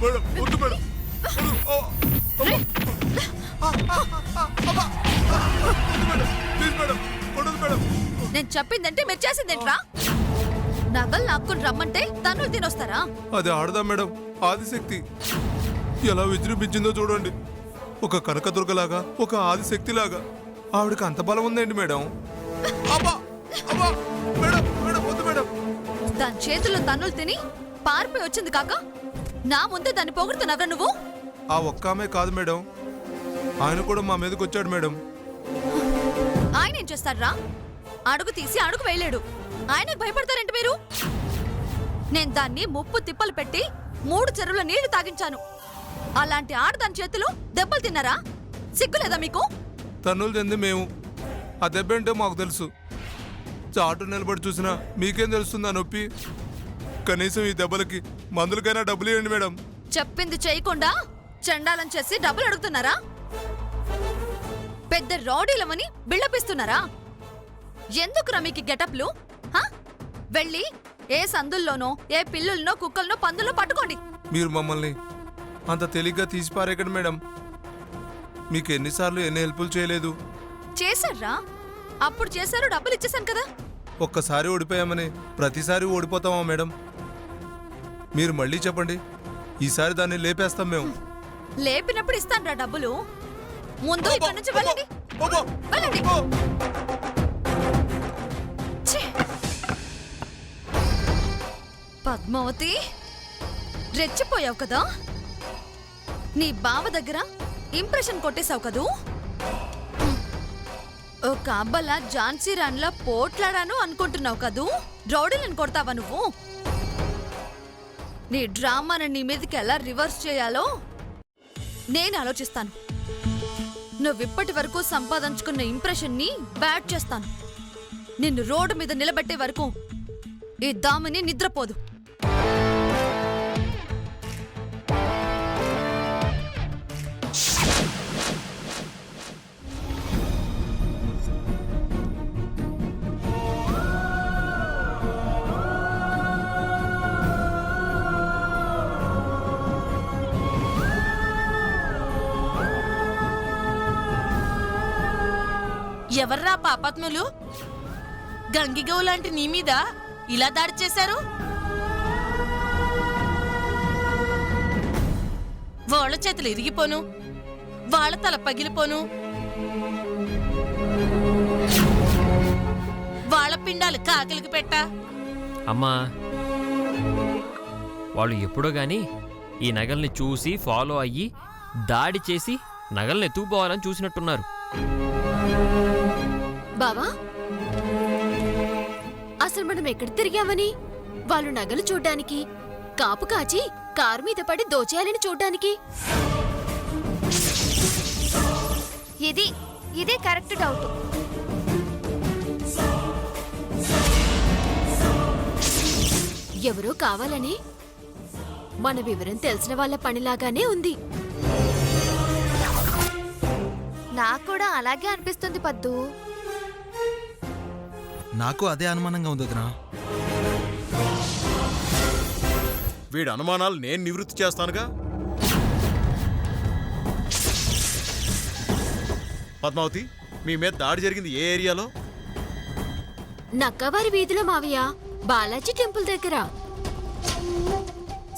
Madam వద్దు మేడం. Please madam కొడదు మేడం. నేను చెప్పిందంటే మీరు చేసిందేంట్రా? నగలు లాక్కుని రమ్మంటే తన్నులు తినొస్తారా? అది ఆడదా మేడం, ఆదిశక్తి ఎలా విజృంభించిందో చూడండి. ఒక కనకదుర్గలాగా, ఒక ఆదిశక్తిలాగా ఆవిడకి అంత బలం ఉందండి మేడం. మేడం మేడం వద్దు మేడం. దాని చేతుల్లో తన్నులు తిని పారిపోయి వచ్చింది కాక నా ముందే దాన్ని పొగుడుతున్నావరా నువ్వు? ఆ ఒక్క ఆమె కాదు మేడం, ఆయన కూడా మా మీదకి వచ్చాడు మేడం. ఆయన ఏం చేస్తాడ్రా? అడుగు తీసి అడుగు వేయలేడు. ఆయనకు భయపడతారేంటి మీరు? నేను దాన్ని ముప్పు తిప్పలు పెట్టి 3 చెరువుల నీళ్లు తాగించాను. అలాంటి ఆడదాని చేతులు దెబ్బలు తిన్నారా? సిగ్గులేదా మీకు? తన్నులు తింది మేము, ఆ దెబ్బ ఏంటో మాకు తెలుసు. చాటు నిలబడి చూసినా మీకేం తెలుస్తుంది ఆ నొప్పి? కనీసం ఈ దెబ్బలకి మందులకైనా డబ్బులు ఇవ్వండి మేడం. చెప్పింది చేయకుండా చండాలం చేసి డబ్బులు అడుగుతున్నారా? పెద్ద రౌడీలమని బిళ్ళపిస్తున్నారా? ఎందుకురా మీకు గెటప్లు? వెళ్ళి ఏ సందుల్లోనో ఏ పిల్లులనో కుక్కలనో పందుల్లో పట్టుకోండి. మీరు మమ్మల్ని అంత తేలిగ్గా తీసిపారేకండి మేడం. మీకు ఎన్నిసార్లు ఎన్ని హెల్పులు చేయలేదు. చేశారా? అప్పుడు చేశారు, డబ్బులు ఇచ్చేసాను కదా. ఒక్కసారి ఓడిపోయామని ప్రతిసారి ఓడిపోతామా మేడం? మీరు మళ్ళీ చెప్పండి, ఈసారి దాన్ని లేపేస్తాం మేము. లేపినప్పుడు ఇస్తానురా డబ్బులు. ముందు ఇక్కడి నుంచి వెళ్ళండి. వెళ్ళండి. పద్మావతి, రెచ్చిపోయావు కదా? నీ బావ దగ్గర ఇంప్రెషన్ కొట్టేశావు కదూ? ఒక అబ్బలా ఝాన్సీ రాణిలా పోట్లాడాను అనుకుంటున్నావు కదూ? రౌడీలను కొడతావా నువ్వు? నీ డ్రామాను నీ మీదకి ఎలా రివర్స్ చేయాలో నేను ఆలోచిస్తాను. నువ్విప్పటి వరకు సంపాదించుకున్న ఇంప్రెషన్ ని బ్యాడ్ చేస్తాను. నిన్ను రోడ్డు మీద నిలబెట్టే వరకు ఈ దామిని నిద్రపోదు. ఎవర్రా పాపాత్ములు? గంగిగౌ లాంటి నీ మీద ఇలా దాడి చేశారు? వాళ్ళ చేతులు ఇరిగిపోను, వాళ్ళ తల పగిలిపోను, వాళ్ళ పిండాలు కాకిలికి పెట్టా. అమ్మా, వాళ్ళు ఎప్పుడో గాని ఈ నగల్ని చూసి ఫాలో అయ్యి దాడి చేసి నగల్ని ఎత్తుకుపోవాలని చూసినట్టున్నారు. బావా, అసలు మనం ఎక్కడ తిరిగామని? వాళ్ళు నగలు చూడ్డానికి, కాపు కాచి కారు మీద పడి దోచేయాలని చూడ్డానికి. ఇదే కరెక్ట్ డౌట్. ఎవరో కావాలని మన వివరం తెలిసిన వాళ్ళ పనిలాగానే ఉంది. నాకు కూడా అలాగే అనిపిస్తుంది పద్దు. నాకు అదే అనుమానంగా ఉంది వదినా. వీడి అనుమానాలు నేను నివృత్తి చేస్తానుగా. పద్మావతి, మీ మీద దాడి జరిగింది ఏ ఏరియాలో? నక్కవారి వీధిలో మావయ్య, బాలాజీ టెంపుల్ దగ్గర,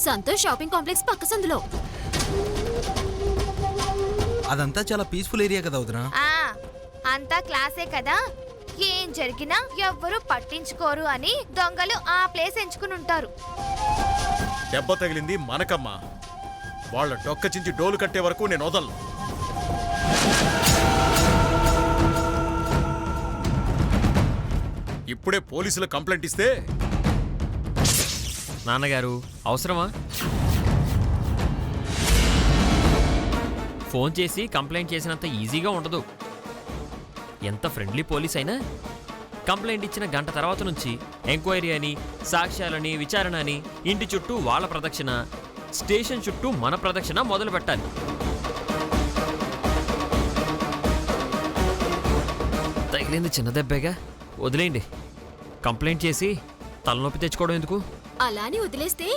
సంతోష్ షాపింగ్ కాంప్లెక్స్ పక్క సందులో. అదంతా చాలా పీస్ఫుల్ ఏరియా కదా వదినా. అంతా క్లాసే కదా, ఏం జరిగినా ఎవ్వరూ పట్టించుకోరు అని దొంగలు ఆ ప్లేస్ ఎంచుకుని ఉంటారు. దెబ్బ తగిలింది మనకమ్మా. వాళ్ళ డొక్క చించి డోలు కట్టే వరకు నేను వదలను. ఇప్పుడే పోలీసులు కంప్లైంట్ ఇస్తే. నాన్నగారు, అవసరమా? ఫోన్ చేసి కంప్లైంట్ చేసినంత ఈజీగా ఉండదు. ఎంత ఫ్రెండ్లీ పోలీస్ అయినా కంప్లైంట్ ఇచ్చిన గంట తర్వాత నుంచి ఎంక్వైరీ అని, సాక్ష్యాలని, విచారణ అని, ఇంటి చుట్టూ వాళ్ళ ప్రదక్షిణ, స్టేషన్ చుట్టూ మన ప్రదక్షిణ మొదలు పెట్టాలి. తగిలింది చిన్న దెబ్బేగా, వదిలేయండి. కంప్లైంట్ చేసి తలనొప్పి తెచ్చుకోవడం ఎందుకు? అలాని వదిలేస్తే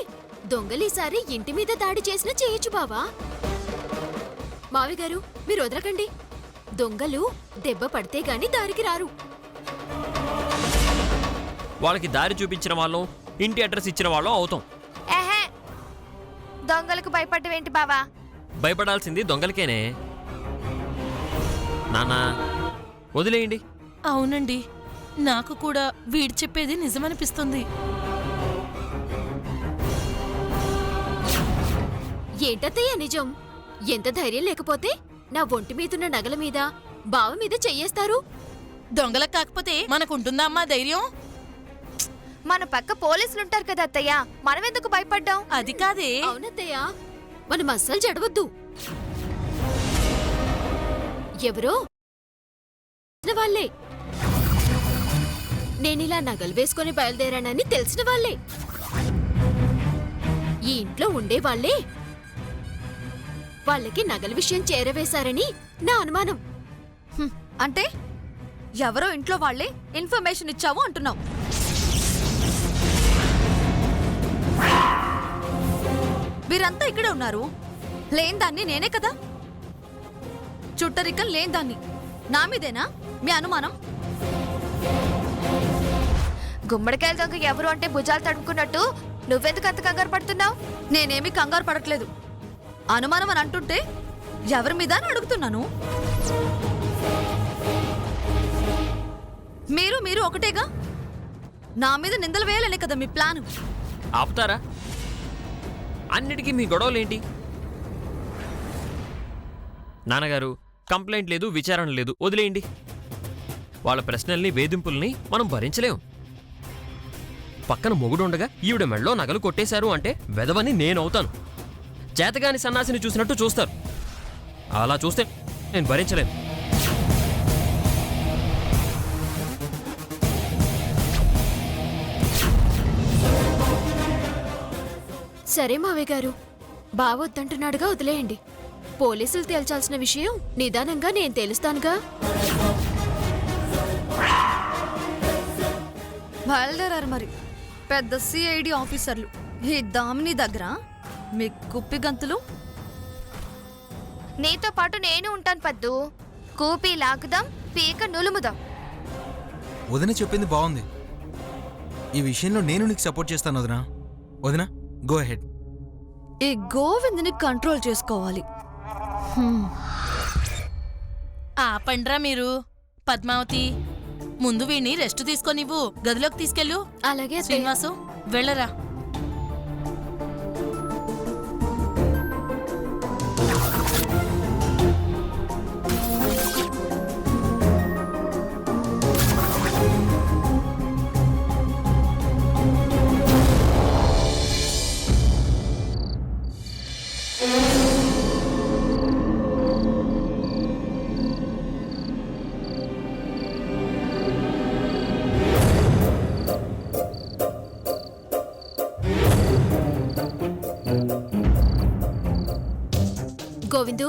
దొంగలీసారి ఇంటి మీద దాడి చేసినా చేయొచ్చు బావా. మావి గారు మీరు వదలకండి. దొంగలు దెబ్బ పడితే గాని దారికి రారు. వాళ్ళకి దారి చూపించిన వాళ్ళం, ఇంటి అడ్రస్ ఇచ్చిన వాళ్ళం అవుతాం. ఏహే, దొంగలకు భయపడ్డవేంటి బావా? భయపడాల్సింది దొంగలకేనే. నాన్నా వదిలేయండి. అవునండి, నాకు కూడా వీడు చెప్పేది నిజమనిపిస్తుంది. ఏంటత్తయ్య నిజం? ఎంత ధైర్యం లేకపోతే నా ఒంటి మీదున్న నగల మీద బావ మీద చెయ్యేస్తారు? దొంగలకు కాకపోతే మనకుంటుందా అమ్మా ధైర్యం? మన పక్క పోలీసులుంటారు కదా అత్తయ్య, మనమెందుకు భయపడ్డాం? అది కాదే. అవునత్తయ్య, మనం అస్సలు జడవద్దు. ఎవరో వాళ్ళే, నేనిలా నగలు వేసుకొని బయలుదేరానని తెలిసిన వాళ్ళే, ఈ ఇంట్లో ఉండేవాళ్లే. వాళ్ళకి నగల విషయం చేరవేశారని నా అనుమానం. అంటే ఎవరో ఇంట్లో వాళ్ళే ఇన్ఫర్మేషన్ ఇచ్చావు అంటున్నావు. వీరంతా ఇక్కడే ఉన్నారు. లేని దాన్ని నేనే కదా. చుట్టరికం లేని దాన్ని నా మీదేనా మీ అనుమానం? గుమ్మడికాయల దొంగ ఎవరు అంటే భుజాలు తడుముకున్నట్టు నువ్వెందుకు అంత కంగారు పడుతున్నావు? నేనేమి కంగారు పడట్లేదు. అనుమానం అని అంటుంటే ఎవరి మీద అని అడుగుతున్నాను. మీరు ఒకటేగా. నా మీద నిందలు వేయాలనే కదా మీ ప్లాన్. ఆపుతారా? అన్నిటికీ మీ గొడవలేంటి? నాన్నగారు, కంప్లైంట్ లేదు, విచారణ లేదు, వదిలేయండి. వాళ్ళ ప్రశ్నల్ని, వేధింపుల్ని మనం భరించలేం. పక్కన మొగుడుండగా ఈవిడ మెళ్ళో నగలు కొట్టేశారు అంటే వెదవని నేనవుతాను. చేతగాని సన్నాసిని చూసినట్టు చూస్తారు. అలా చూస్తే నేను భరించలేను. సరే మావయ్య గారు, బావొద్దంటున్నాడుగా వదిలేయండి. పోలీసులు తేల్చాల్సిన విషయం నిదానంగా నేను తేలుస్తానుగా. బయలుదేరారు మరి పెద్ద సిఐడి ఆఫీసర్లు ఈ దామిని దగ్గర. మీ కుప్పి గంతులు. నీతో పాటు నేను ఉంటాను పద్దు. కూపి లాగుదాం, పీక నులుముదాం. వదిన చెప్పింది బాగుంది. ఈ విషయంలో నేను నీకు సపోర్ట్ చేస్తాను వదినా. వదినా, గో అహెడ్. ఈ గోవింద్ని కంట్రోల్ చేసుకోవాలి. ఆపండ్రా మీరు. పద్మావతి, ముందు వీణ్ణి రెస్ట్ తీసుకొనివ్వు. గదిలోకి తీసుకెళ్ళు. అలాగే అత్తయ్య. శ్రీనివాసు, వెళ్ళరా. గోవిందు,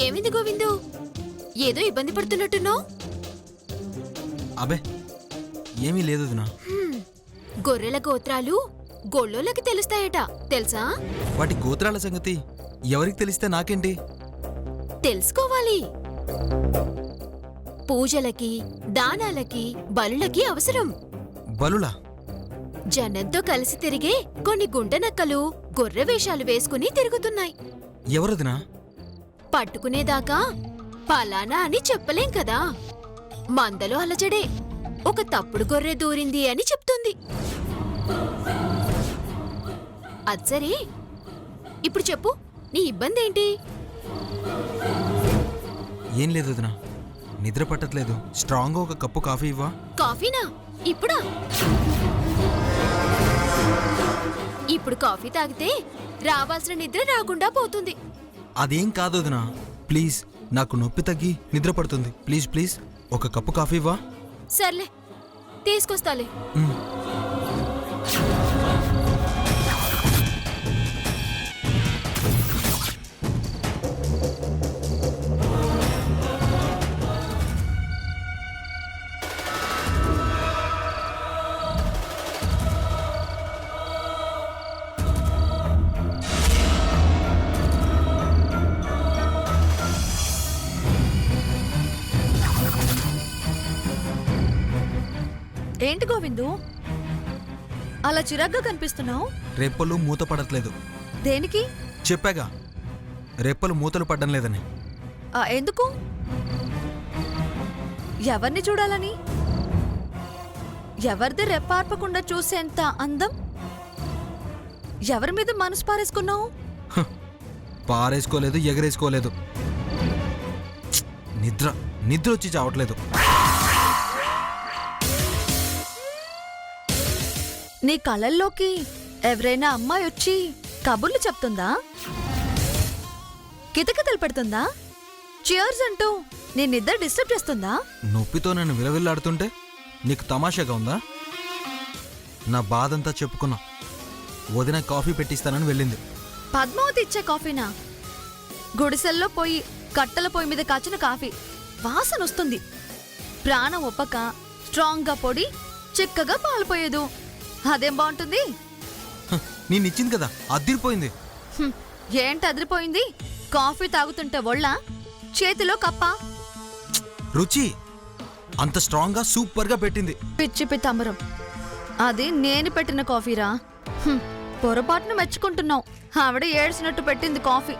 ఏమింది గోవిందు? ఏదో ఇబ్బంది పడుతున్నట్టున్నావు. అబే ఏమీ లేదు వదినా. గొర్రెల గోత్రాలు గోళ్ళోళ్ళకి తెలుస్తాయట, తెలుసా? వాటి గోత్రాల సంగతి ఎవరికి తెలిస్తే నాకేంటి? తెలుసుకోవాలి. పూజలకి, దానాలకి, బలులకి అవసరం. బలులా? జనంతో కలిసి తిరిగే కొన్ని గుంటనక్కలు గొర్రె వేషాలు వేసుకుని తిరుగుతున్నాయి. ఎవరదినా? పట్టుకునేదాకా పలానా అని చెప్పలేం కదా. మందలో అలజడే. ఒక తప్పుడు గొర్రె దూరింది అని చెప్తుంది. అచ్చరే, ఇప్పుడు చెప్పు, నీ ఇబ్బంది ఏంటి? ఏం లేదు వదినా, నిద్ర పట్టట్లేదు. స్ట్రాంగ్గా ఒక కప్పు కాఫీ ఇవ్వా? కాఫీనా? ఇప్పుడా? ఇప్పుడు కాఫీ తాగితే రావాల్సిన నిద్ర రాకుండా పోతుంది. అదేం కాదు వదినా, ప్లీజ్. నాకు నొప్పి తగ్గి నిద్ర పడుతుంది. ప్లీజ్ ప్లీజ్, ఒక కప్పు కాఫీ ఇవ్వా? సర్లే, తీసుకొస్తాలే. మ్. ఏంటి గోవిందు అలా చిరాగ్గా కనిపిస్తున్నావు? రెప్పలు మూత పడట్లేదు. దేనికి? చెప్పాగా, రెప్పలు మూతలు పడ్డం లేదని. ఎందుకు? ఎవరిని చూడాలని? ఎవరిది రెప్పార్పకుండా చూసేంత అందం? ఎవరి మీద మనసు పారేసుకున్నావు? పారేసుకోలేదు, ఎగరేసుకోలేదు. నిద్ర నిద్ర వచ్చి చావట్లేదు. నీ కళల్లోకి ఎవరైనా అమ్మాయి వచ్చి కబుర్లు చెప్తుందా? కితకితలు పెడుతుందా? చియర్స్ అంటూ నీ నిద్ర డిస్టర్బ్ చేస్తుందా? నొప్పితో నన్ను విలవిల్లాడుతుంటే నీకు తమాషాగా ఉందా? నా బాధంతా చెప్పుకున్నా. వదిన కాఫీ పెట్టిస్తానని వెళ్ళింది. పద్మావతి ఇచ్చే కాఫీనా? గుడిసెల్లో పోయి కట్టెల పొయ్యి మీద కాచిన కాఫీ వాసన వస్తుంది. ప్రాణం ఒప్పక స్ట్రాంగ్గా పొడి చిక్కగా పాలిపోయేదు. అదేం బాగుంటుంది? నేనిచ్చింది కదా, అదిరిపోయింది. ఏంటి అదిరిపోయింది? కాఫీ తాగుతుంటే ఒళ్ళ, చేతిలో కప్ప. రుచి అంత స్ట్రాంగ్ గా సూపర్ గా పెట్టింది. పిచ్చి పితాంబరం, అది నేను పెట్టిన కాఫీరా. పొరపాటును మెచ్చుకుంటున్నావు. ఆవిడ ఏడ్చినట్టు పెట్టింది కాఫీ.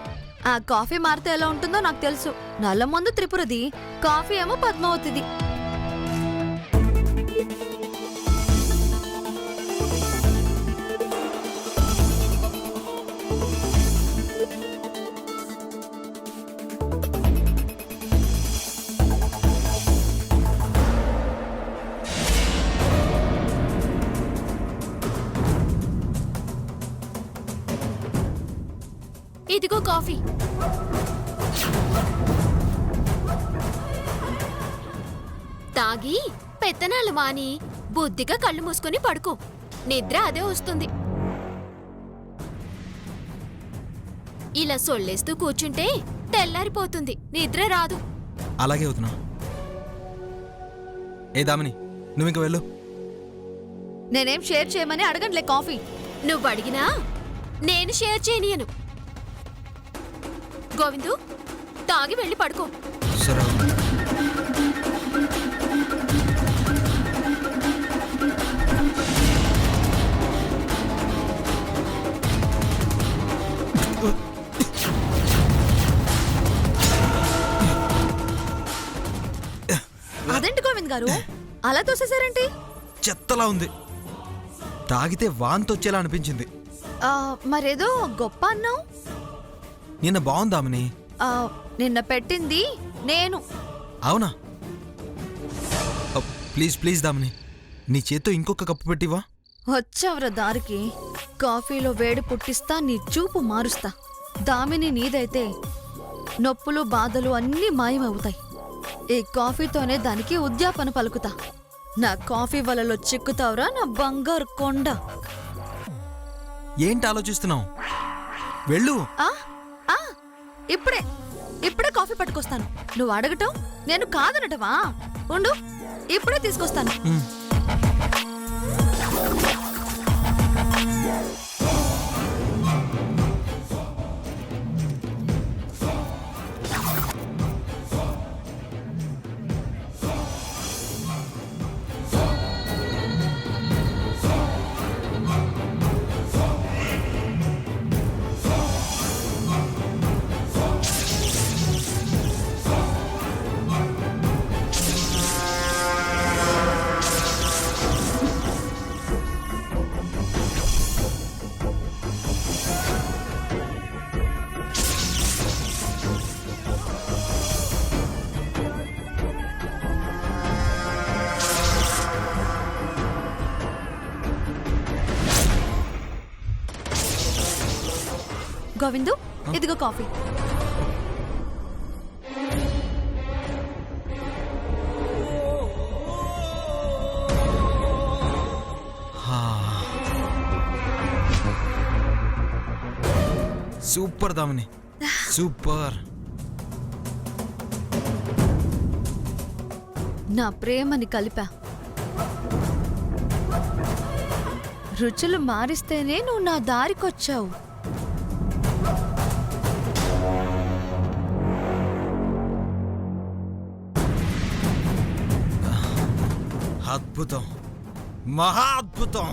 ఆ కాఫీ మారితే ఎలా ఉంటుందో నాకు తెలుసు. నల్ల ముందు త్రిపురది, కాఫీ ఏమో పద్మావతిది. ఇదిగో కాఫీ. తాగి పెత్తనాలు మాని బుద్ధిగా కళ్ళు మూసుకొని పడుకో. నిద్ర అదే వస్తుంది. ఇలా సొల్లేస్తూ కూర్చుంటే తెల్లారిపోతుంది, నిద్ర రాదు. అలాగే వదినా. ఏ దామిని, నువ్వు ఇంక వెళ్ళు. నేనేం షేర్ చేయమని అడగండిలే కాఫీ. నువ్వు అడిగినా నేను షేర్ చేయనియను. గోవిందు, తాగి వెళ్ళి పడుకో. సరే. అదేంటి గోవింద్ గారు అలా తోసేశారేంటి? చెత్తలా ఉంది. తాగితే వాంతొచ్చేలా అనిపించింది. మరేదో గొప్ప అన్నావు. నిన్న బాగుందామని. నిన్న పెట్టింది నేను. అవునా? ప్లీజ్ ప్లీజ్ దామిని, నీ చేత్తో ఇంకొక కప్పు పెట్టివా? వచ్చావురా దారికి. కాఫీలో వేడి పుట్టిస్తా, నీ చూపు మారుస్తా. దామిని నీదైతే నొప్పులు బాధలు అన్నీ మాయమవుతాయి. ఈ కాఫీతోనే దానికి ఉద్యాపన పలుకుతా. నా కాఫీ వలలో చిక్కుతావురా నా బంగారు కొండ. ఏంటి ఆలోచిస్తున్నావు? వెళ్ళు. ఇప్పుడే కాఫీ పట్టుకొస్తాను. నువ్వు అడగటం నేను కాదనటవా? ఉండు, ఇప్పుడే తీసుకొస్తాను. గోవిందు, ఇదిగో కాఫీ. Super Damini, super. నా ప్రేమని కలిపా. రుచులు మారిస్తేనే నువ్వు నా దారికొచ్చావు. అద్భుతం. మహా అద్భుతం.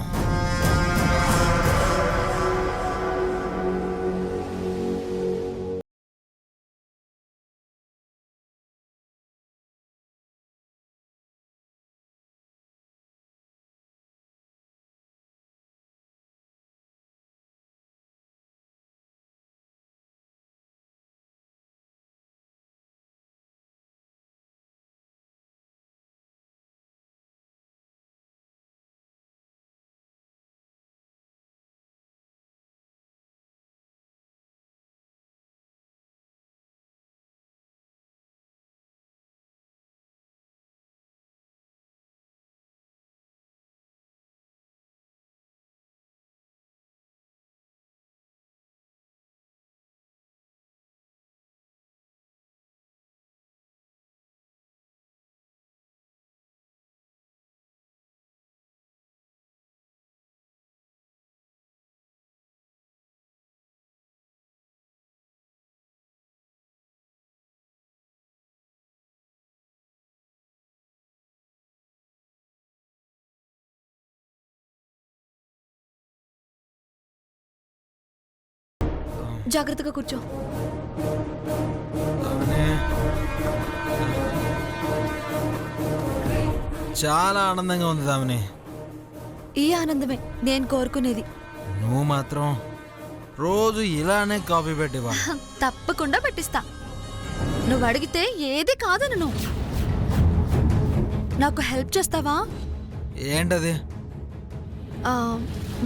జాగ్రత్తగా కూర్చో. చాలా ఆనందంగా ఉంది దామిని. ఈ ఆనందమే నేను కోరుకునేది. నువ్వు మాత్రం రోజు ఇలానే కాఫీ పెట్టివా? తప్పకుండా పెట్టిస్తా. నువ్వు అడిగితే ఏది కాదను. నాకు హెల్ప్ చేస్తావా? ఏంటది?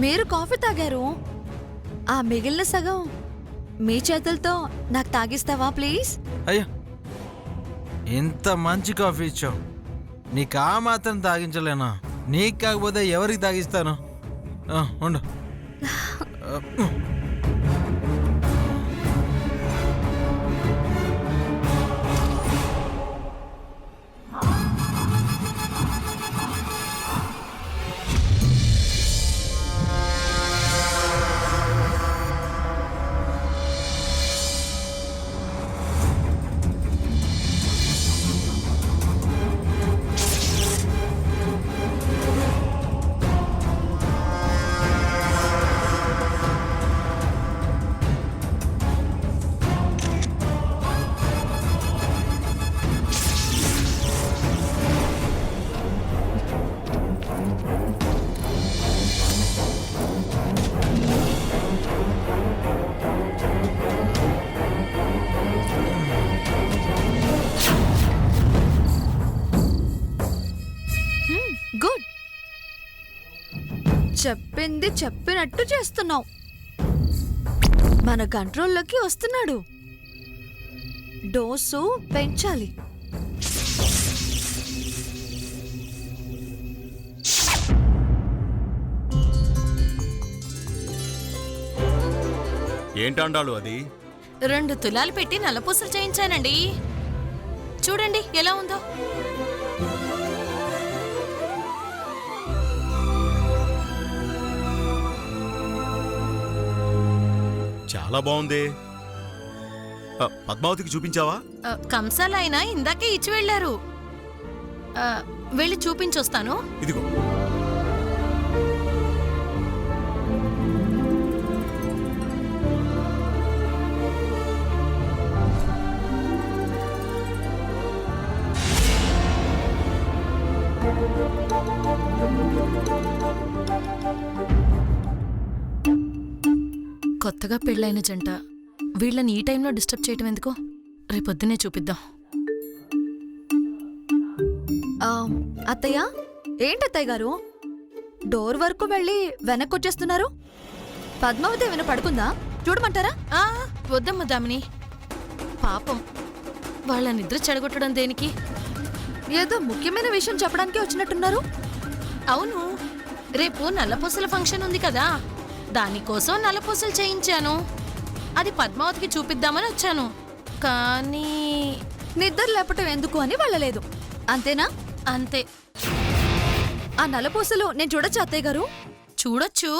మీరు కాఫీ తాగారు, ఆ మిగిలిన సగం మీ చేతులతో నాకు తాగిస్తావా ప్లీజ్? అయ్యో, ఇంత మంచి కాఫీ ఇచ్చావు, నీకు ఆ మాత్రం తాగించలేనా? నీకు కాకపోతే ఎవరికి తాగిస్తాను? ఉండు. గుడ్. చెప్పింది చెప్పినట్టు చేస్తున్నావు. మన కంట్రోల్లోకి వస్తున్నాడు. డోసు పెంచాలి. ఏంటండాలు అది? 2 తులాలు పెట్టి నల్లపూసలు చేయించానండి. చూడండి ఎలా ఉందో. చాలా బాగుంది. పద్మావతికి చూపించావా? కంసాల ఆయన ఇందాకే ఇచ్చి వెళ్ళారు. వెళ్ళి చూపించొస్తాను. ఇదిగో. కొత్తగా పెళ్ళైన జంట, వీళ్ళని ఈ టైంలో డిస్టర్బ్ చేయటం ఎందుకు? రేపొద్దునే చూపిద్దాం. అత్తయ్య, ఏంటత్తయ్య గారు డోర్ వరకు వెళ్ళి వెనక్కి వచ్చేస్తున్నారు? పద్మావతి ఏమైనా పడుకుందా? చూడమంటారా? వద్దమ్మ దామిని, పాపం వాళ్ళ నిద్ర చెడగొట్టడం దేనికి? ఏదో ముఖ్యమైన విషయం చెప్పడానికి వచ్చినట్టున్నారు. అవును, రేపు నల్లపూసల ఫంక్షన్ ఉంది కదా, దానికోసం నల్లపూసలు చేయించాను. అది పద్మావతికి చూపిద్దామని వచ్చాను. కానీ నిద్ర లేపటం ఎందుకు అని వెళ్ళలేదు, అంతేనా? అంతే. ఆ నల్లపూసలు నేను చూడొచ్చు అత్తయ్య గారు? చూడొచ్చు,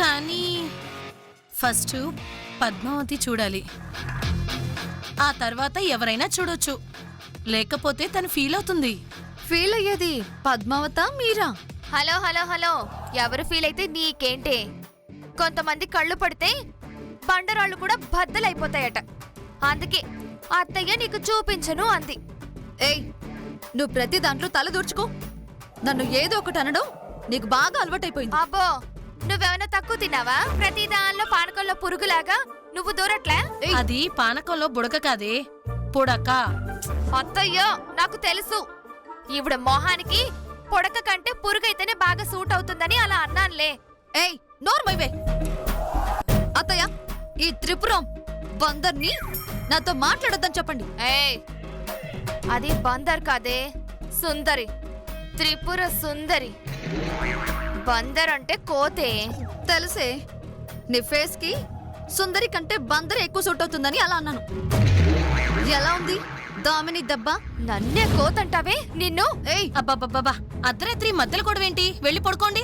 కానీ ఫస్ట్ పద్మావతి చూడాలి. ఆ తర్వాత ఎవరైనా చూడొచ్చు, లేకపోతే తను ఫీల్ అవుతుంది. ఫీల్ అయ్యేది పద్మావత మీరా? హలో హలో హలో ఎవరు ఫీల్ అయితే నీకేంటే? కొంతమంది కళ్ళు పడితే బండరాళ్ళు కూడా బద్దలైపోతాయట. అందుకే అత్తయ్య నీకు చూపించను అంది. ఏయ్, నువ్వు ప్రతి దాంట్లో తల దూర్చుకో. నన్ను ఏదో ఒకటి అనడం నీకు బాగా అలవాటైపోయింది. అబ్బో, నువ్వేమైనా తక్కువ తిన్నావా? ప్రతి దానిలో పానకంలో పురుగులాగా నువ్వు దూరట్లే. అది పానకంలో బుడక కాదే, పుడక. అత్తయ్యో, నాకు తెలుసు. ఈవిడ మొహానికి పొడక కంటే పురుగైతేనే బాగా సూట్ అవుతుందని అలా అన్నానులే. ఏయ్, నోర్మైవే. అత్తయ్య, ఈ త్రిపురం బందర్ని నాతో మాట్లాడొద్దని చెప్పండి. ఏయ్, అది బందర్ కాదే, సుందరి. త్రిపుర సుందరి. బందర్ అంటే కోతే. తెలుసే, నీ ఫేస్ కి సుందరి కంటే బందర్ ఎక్కువ సూట్ అవుతుందని అలా అన్నాను. ఎలా ఉంది దామిని దెబ్బ? నన్నే కోతంటావే నిన్ను. ఏయ్, అబ్బబ్బబ్బా, అర్ధరాత్రి మధ్యలో కూడా ఏంటి? వెళ్ళి పడుకోండి.